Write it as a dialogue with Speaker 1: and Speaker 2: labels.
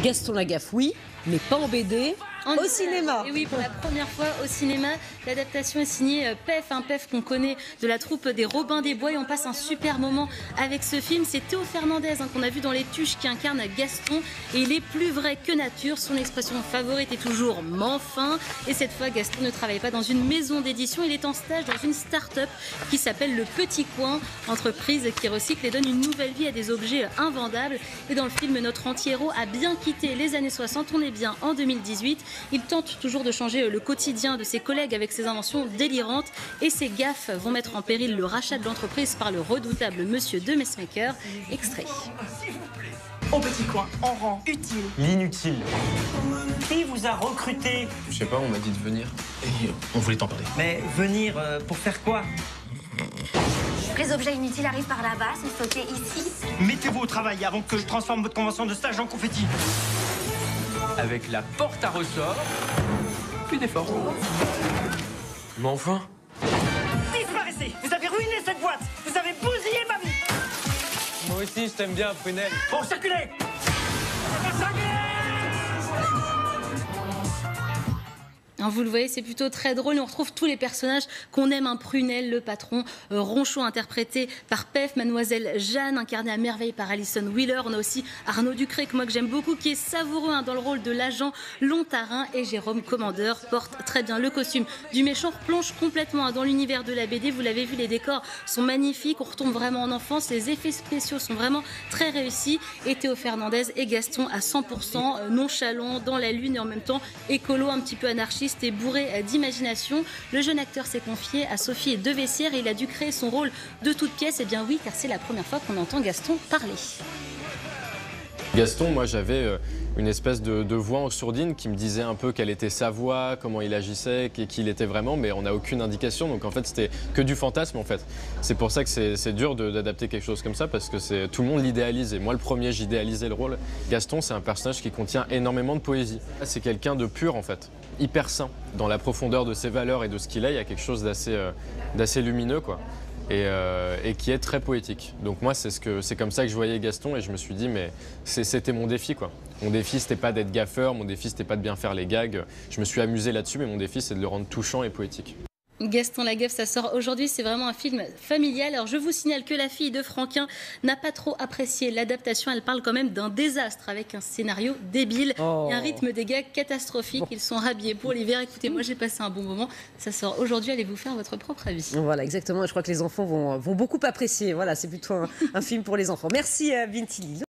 Speaker 1: Gaston Lagaffe, oui, mais pas en BD. Au cinéma.
Speaker 2: Et oui, pour la première fois au cinéma, l'adaptation est signée Pef, un Pef qu'on connaît de la troupe des Robins des Bois, et on passe un super moment avec ce film. C'est Théo Fernandez qu'on a vu dans Les Tuches qui incarne Gaston, et il est plus vrai que nature. Son expression favorite est toujours « m'enfin ». Et cette fois, Gaston ne travaille pas dans une maison d'édition, il est en stage dans une start-up qui s'appelle Le Petit Coin, entreprise qui recycle et donne une nouvelle vie à des objets invendables. Et dans le film, notre anti-héros a bien quitté les années 60, on est bien en 2018. Il tente toujours de changer le quotidien de ses collègues avec ses inventions délirantes, et ses gaffes vont mettre en péril le rachat de l'entreprise par le redoutable monsieur de Messmaker. Extrait.
Speaker 3: Au Petit Coin, on rend utile
Speaker 4: l'inutile.
Speaker 3: Qui vous a recruté?
Speaker 5: Je sais pas, on m'a dit de venir et on voulait t'en parler.
Speaker 3: Mais venir pour faire quoi?
Speaker 6: Les objets inutiles arrivent par là-bas, sont stockés ici.
Speaker 3: Mettez-vous au travail avant que je transforme votre convention de stage en confetti.
Speaker 4: Avec la porte à ressort, plus d'effort. Mais enfin.
Speaker 3: Disparaissez! Vous avez ruiné cette boîte! Vous avez bousillé ma vie!
Speaker 4: Moi aussi, je t'aime bien, Prunelle.
Speaker 3: Bon, circulez!
Speaker 2: Vous le voyez, c'est plutôt très drôle. On retrouve tous les personnages qu'on aime. Prunelle, le patron, Ronchon, interprété par Pef, Mademoiselle Jeanne, incarnée à merveille par Alison Wheeler. On a aussi Arnaud Ducré, que moi que j'aime beaucoup, qui est savoureux dans le rôle de l'agent Lontarin. Et Jérôme Commandeur porte très bien le costume du méchant. On replonge complètement dans l'univers de la BD. Vous l'avez vu, les décors sont magnifiques. On retombe vraiment en enfance. Les effets spéciaux sont vraiment très réussis. Et Théo Fernandez et Gaston à 100% nonchalant dans la lune et en même temps écolo, un petit peu anarchiste et bourré d'imagination. Le jeune acteur s'est confié à Sophie Devessière et il a dû créer son rôle de toute pièce. Et bien oui, car c'est la première fois qu'on entend Gaston parler.
Speaker 5: Gaston, moi j'avais une espèce de voix en sourdine qui me disait un peu quelle était sa voix, comment il agissait, qui il était vraiment, mais on n'a aucune indication. Donc en fait c'était que du fantasme en fait. C'est pour ça que c'est dur d'adapter quelque chose comme ça, parce que tout le monde l'idéalise. Et moi le premier, j'idéalisais le rôle. Gaston, c'est un personnage qui contient énormément de poésie. C'est quelqu'un de pur en fait, hyper sain. Dans la profondeur de ses valeurs et de ce qu'il est, il y a quelque chose d'assez lumineux quoi. Et qui est très poétique. Donc moi, c'est comme ça que je voyais Gaston, et je me suis dit, mais c'était mon défi, quoi. Mon défi, c'était pas d'être gaffeur, mon défi, c'était pas de bien faire les gags. Je me suis amusé là-dessus, mais mon défi, c'est de le rendre touchant et poétique.
Speaker 2: Gaston Lagaffe, ça sort aujourd'hui, c'est vraiment un film familial. Alors je vous signale que la fille de Franquin n'a pas trop apprécié l'adaptation. Elle parle quand même d'un désastre avec un scénario débile et un rythme des gags catastrophique. Ils sont rhabillés pour l'hiver. Écoutez, moi j'ai passé un bon moment. Ça sort aujourd'hui, allez vous faire votre propre avis.
Speaker 1: Voilà, exactement. Je crois que les enfants vont beaucoup apprécier. Voilà, c'est plutôt un film pour les enfants. Merci Binti Lilo.